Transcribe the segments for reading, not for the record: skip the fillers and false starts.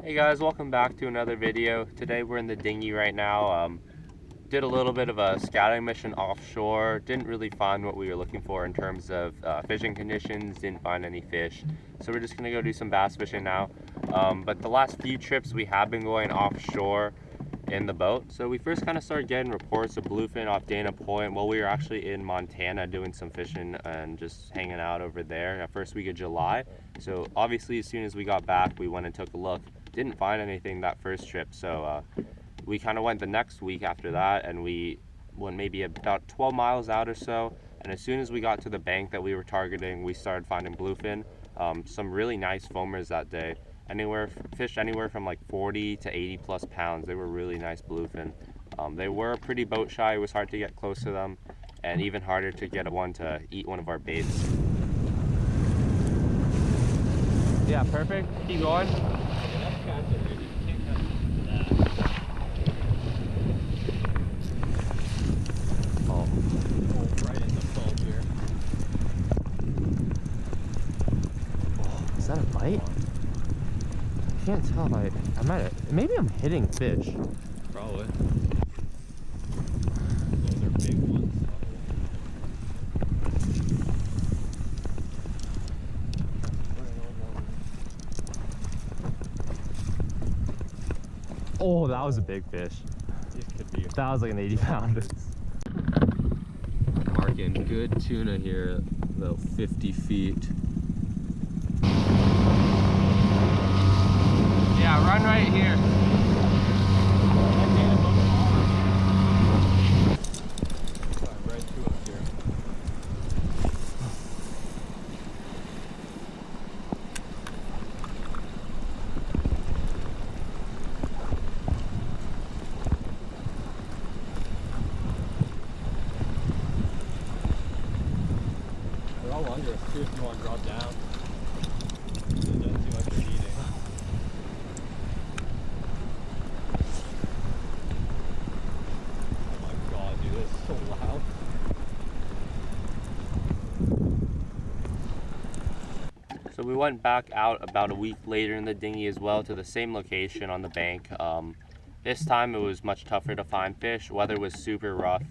Hey guys, welcome back to another video. Today we're in the dinghy right now. Did a little bit of a scouting mission offshore. Didn't really find what we were looking for in terms of fishing conditions. Didn't find any fish. So we're just gonna go do some bass fishing now. But the last few trips we have been going offshore in the boat. So we first kind of started getting reports of bluefin off Dana Point while we were actually in Montana doing some fishing and just hanging out over there that first week of July. So obviously as soon as we got back, we went and took a look. Didn't find anything that first trip, so we kind of went the next week after that, and we went maybe about 12 miles out or so, and as soon as we got to the bank that we were targeting, we started finding bluefin. Some really nice foamers that day. Fished anywhere from like 40 to 80 plus pounds. They were really nice bluefin. They were pretty boat shy. It was hard to get close to them, and even harder to get one to eat one of our baits. Yeah, perfect. Keep going. Is that a bite? I can't tell if I might have, maybe I'm hitting fish. Probably. Those are big ones. Oh, that was a big fish. It could be. That was like an 80-pounder. Marking good tuna here, about 50 feet. Yeah, run right here. Right to us here. They're all under us too if you want to drop down. They've done too much of eating. So loud. So we went back out about a week later in the dinghy as well to the same location on the bank. This time it was much tougher to find fish. Weather was super rough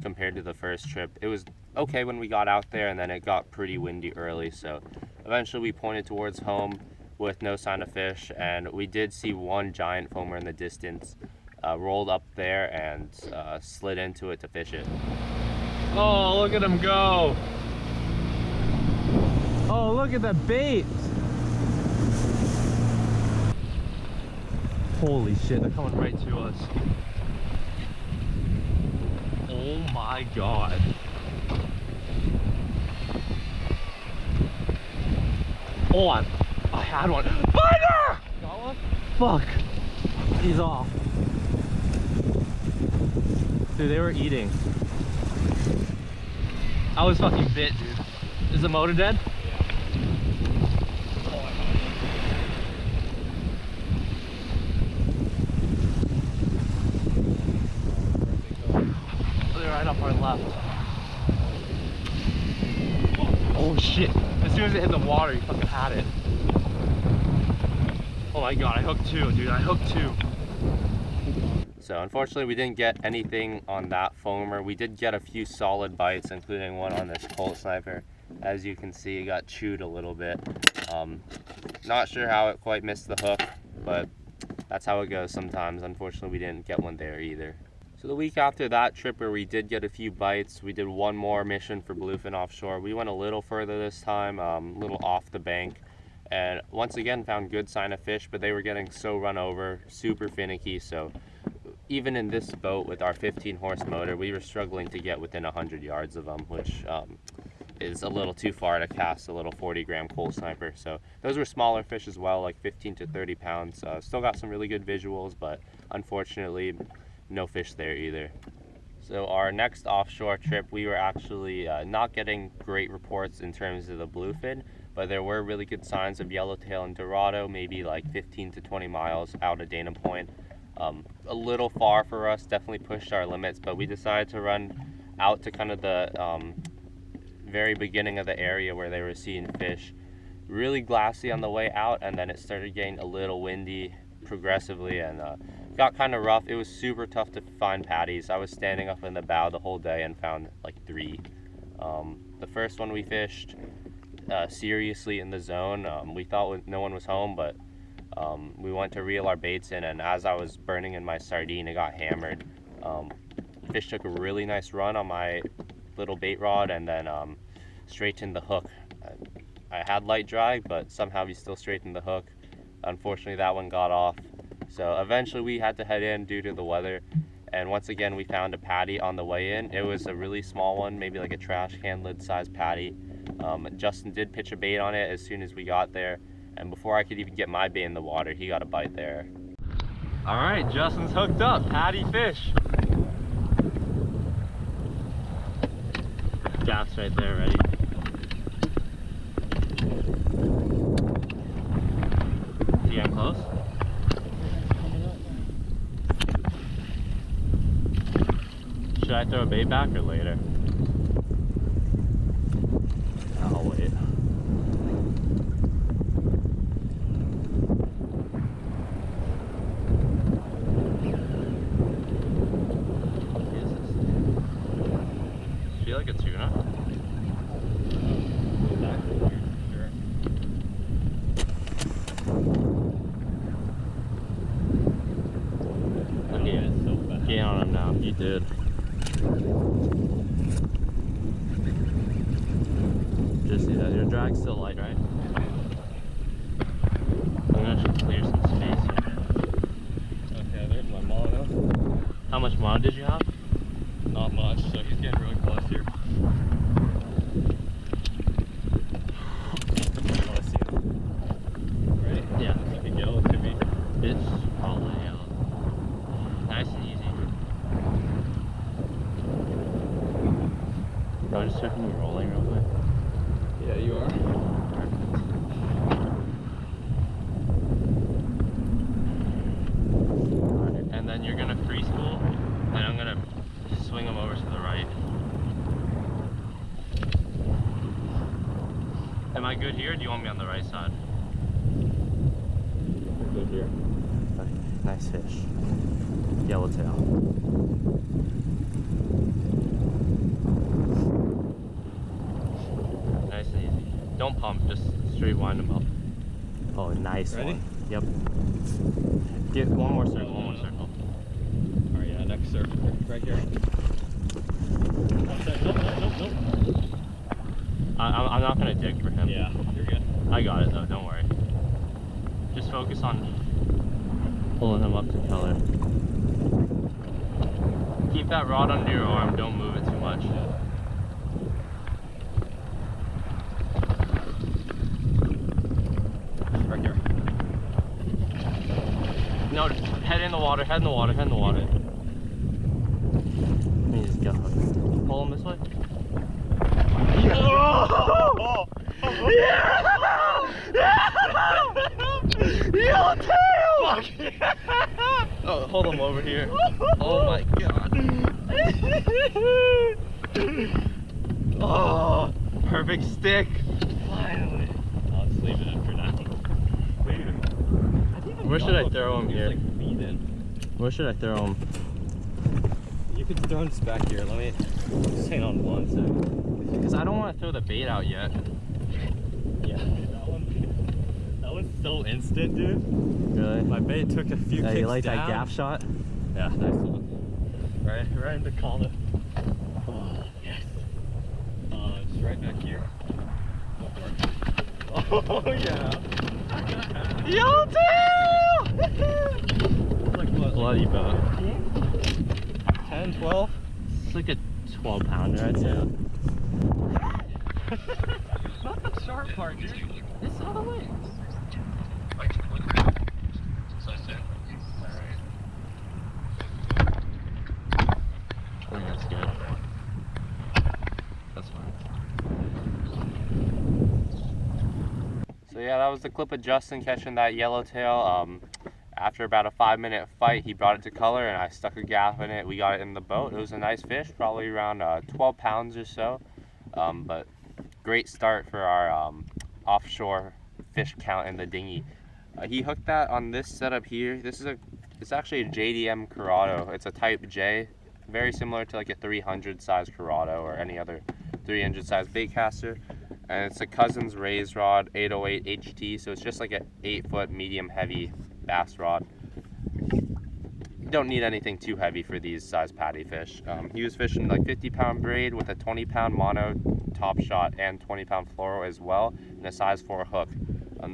compared to the first trip. It was okay when we got out there, and then it got pretty windy early, so eventually we pointed towards home with no sign of fish, and we did see one giant foamer in the distance. Rolled up there and slid into it to fish it. Oh, look at him go! Oh, look at the bait! Holy shit, they're coming right to us. Oh my god. Oh, I had one. Spider! Got one? Fuck. He's off. Dude, they were eating. I was fucking bit, dude. Is the motor dead? Yeah. Oh, they're right up our left. Oh shit. As soon as it hit the water, he fucking had it. Oh my god, I hooked two, dude. I hooked two. So unfortunately we didn't get anything on that foamer. We did get a few solid bites, including one on this coltsniper. As you can see, it got chewed a little bit. Not sure how it quite missed the hook, but that's how it goes sometimes. Unfortunately we didn't get one there either. So the week after that trip where we did get a few bites, we did one more mission for bluefin offshore. We went a little further this time, a little off the bank, and once again found good sign of fish, but they were getting so run over, super finicky. So even in this boat with our 15 horse motor, we were struggling to get within 100 yards of them, which is a little too far to cast a little 40-gram coltsniper. So those were smaller fish as well, like 15 to 30 pounds. Still got some really good visuals, but unfortunately no fish there either. So our next offshore trip, we were actually not getting great reports in terms of the bluefin, but there were really good signs of yellowtail and dorado, maybe like 15 to 20 miles out of Dana Point. A little far for us, definitely pushed our limits, but we decided to run out to kind of the very beginning of the area where they were seeing fish really glassy on the way out, and then it started getting a little windy progressively, and got kind of rough. It was super tough to find patties. I was standing up in the bow the whole day and found like 3. The first one we fished seriously in the zone. We thought no one was home, but we went to reel our baits in, and as I was burning in my sardine, it got hammered. Fish took a really nice run on my little bait rod, and then straightened the hook. I had light drag, but somehow he still straightened the hook. Unfortunately, that one got off. So eventually we had to head in due to the weather. And once again, we found a patty on the way in. It was a really small one, maybe like a trash can lid size patty. Justin did pitch a bait on it as soon as we got there. And before I could even get my bait in the water, he got a bite there. All right, Justin's hooked up, patty fish. Gaps right there, ready? Is he getting close? Should I throw a bait back or later? I'll wait. Feel like a tuna? Sure. Okay, so fast. get on him now. You did. Just see that your drag's still light, right? I'm gonna actually clear some space here. Okay, there's my mono. How much mono did you have? Not much, so he's getting really close here. Oh, I see him. Ready? Yeah. Looks like a yellow to me. It's probably yellow. Nice and easy. Do I just check me rolling real quick? Yeah, you are. Alright, and then you're gonna free spool, and I'm gonna swing them over to the right. Am I good here, or do you want me on the right side? Good here. Nice fish. Yellowtail. Nice and easy. Don't pump, just straight wind them up. Oh, nice. Ready? One. Yep. Get one more circle, one more circle. Alright, yeah, next circle. Right here. Nope. I'm not gonna dig for him. Yeah, you're good. I got it though, don't worry. Just focus on pulling him up to color. Keep that rod under your arm, don't move it too much. Right here. No, just head in the water, head in the water, head in the water. Let me just get hooked. Pull him this way. Oh! Yellowtail! Oh, hold him over here. Oh my god. Oh, perfect stick. Finally. I'll just leave it in for now. Where should I throw him He's here? like feet in. Where should I throw him? You could throw him just back here. Let me just hang on one second. Because I don't want to throw the bait out yet. Yeah, that one's so instant, dude. Really? My bait took a few kicks You like down. that gaff shot? Yeah, nice one. Right in the collar. Oh, yes. Just right back here. Oh, yeah. Yellowtail! Like what? Bloody boat. 10, 12? It's like a 12 pounder, I'd say. Not the sharp part, dude. It's all the way. I think that's good. That's fine. So yeah, that was the clip of Justin catching that yellowtail. After about a 5-minute fight, he brought it to color and I stuck a gaff in it. We got it in the boat. It was a nice fish, probably around 12 pounds or so. But great start for our offshore fish count in the dinghy. He hooked that on this setup here. It's actually a JDM curado. It's a type J, very similar to like a 300 size curado or any other 300 size bait caster. And it's a Cousin's raze rod, 808 HT, so it's just like an 8-foot medium heavy bass rod. You don't need anything too heavy for these size patty fish. He was fishing like 50-pound braid with a 20-pound mono top shot and 20-pound fluoro as well, and a size 4 hook.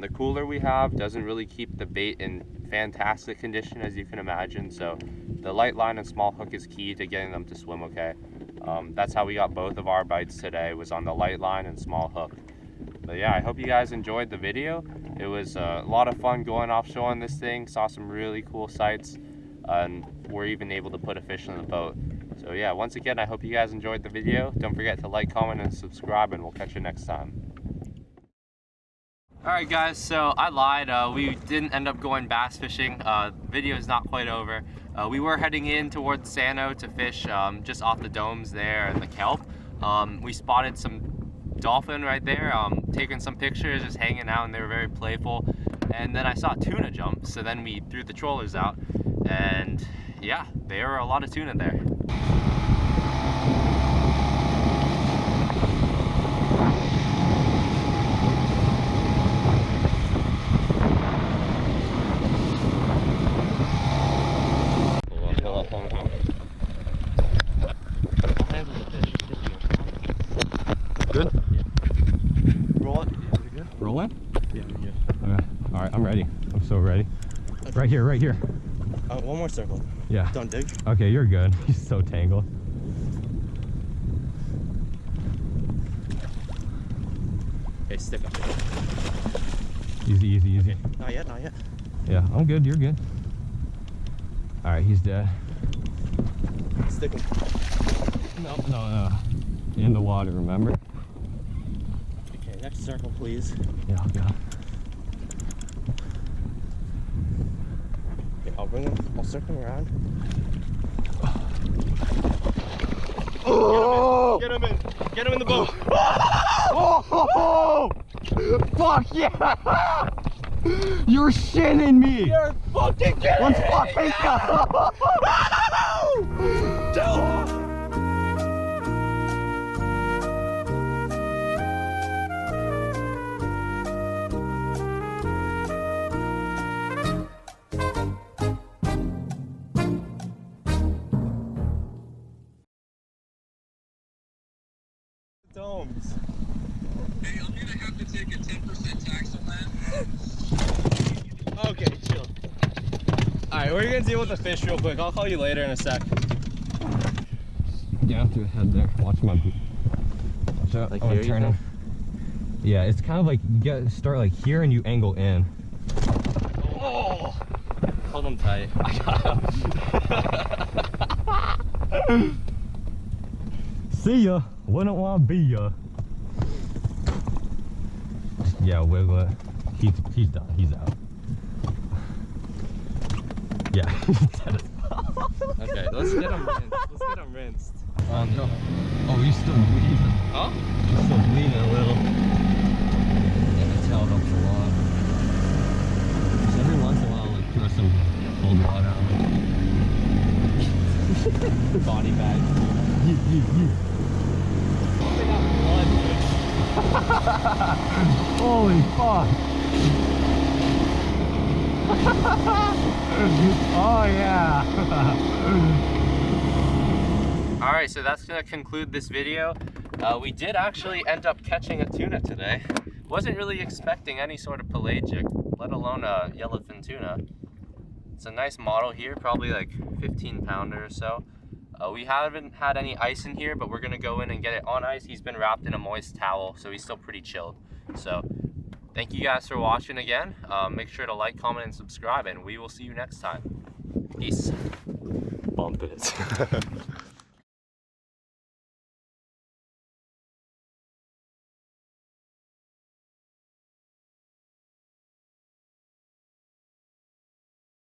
The cooler we have doesn't really keep the bait in fantastic condition, as you can imagine, so the light line and small hook is key to getting them to swim okay. That's how we got both of our bites today, was on the light line and small hook. But yeah, I hope you guys enjoyed the video. It was a lot of fun going offshore on this thing, saw some really cool sights, and we're even able to put a fish in the boat. So yeah, once again, I hope you guys enjoyed the video. Don't forget to like, comment, and subscribe, and we'll catch you next time. Alright guys, so I lied. We didn't end up going bass fishing. Video is not quite over. We were heading in towards Sano to fish just off the domes there and the kelp. We spotted some dolphin right there, taking some pictures, just hanging out, and they were very playful. And then I saw tuna jump, so then we threw the trollers out, and yeah, there were a lot of tuna there. Good? Yeah. Roll it. Is it good? Rolling? Yeah, you're good. Okay. Alright, I'm ready. I'm so ready. Okay. Right here, right here. One more circle. Yeah. Don't dig. Okay, you're good. He's so tangled. Okay, stick up. Easy, easy, easy. Okay. Not yet, not yet. Yeah, I'm good. You're good. Alright, he's dead. Stick him. No, no, no. In the water, remember? Okay, next circle, please. Yeah, I'll go. Okay, I'll bring him. I'll circle him around. Oh! Get him in. Get him in the boat. Oh! Fuck yeah! You're shitting me! You're fucking kidding Let's me! fucking go! Domes. Hey, I'm gonna have to take a 10% tax on that. Okay, chill. Alright, we're gonna deal with the fish real quick. I'll call you later in a sec. Down through the head there. Watch my boot. Watch out. Like I'm here, turning. Yeah, it's kind of like you gotta start like here and you angle in. Oh! Hold him tight. I got him. See ya. Wouldn't want to be ya. Yeah, wiggle it. He's done. He's out. Yeah, he's dead as fuck. Okay, let's get him rinsed. Let's get him rinsed. No. Oh, he's still bleeding. Huh? He's still bleeding a little. Yeah, the tail helps a lot. Just every once in a while, like throw some cold water on him. Body bag. They got blood, dude. Holy fuck. Oh yeah. Alright, so that's going to conclude this video. We did actually end up catching a tuna today. Wasn't really expecting any sort of pelagic, let alone a yellowfin tuna. It's a nice model here, probably like 15-pounder or so. We haven't had any ice in here, but we're going to go in and get it on ice. He's been wrapped in a moist towel, so he's still pretty chilled. So thank you guys for watching again. Make sure to like, comment, and subscribe, and we will see you next time. Peace. Bump it.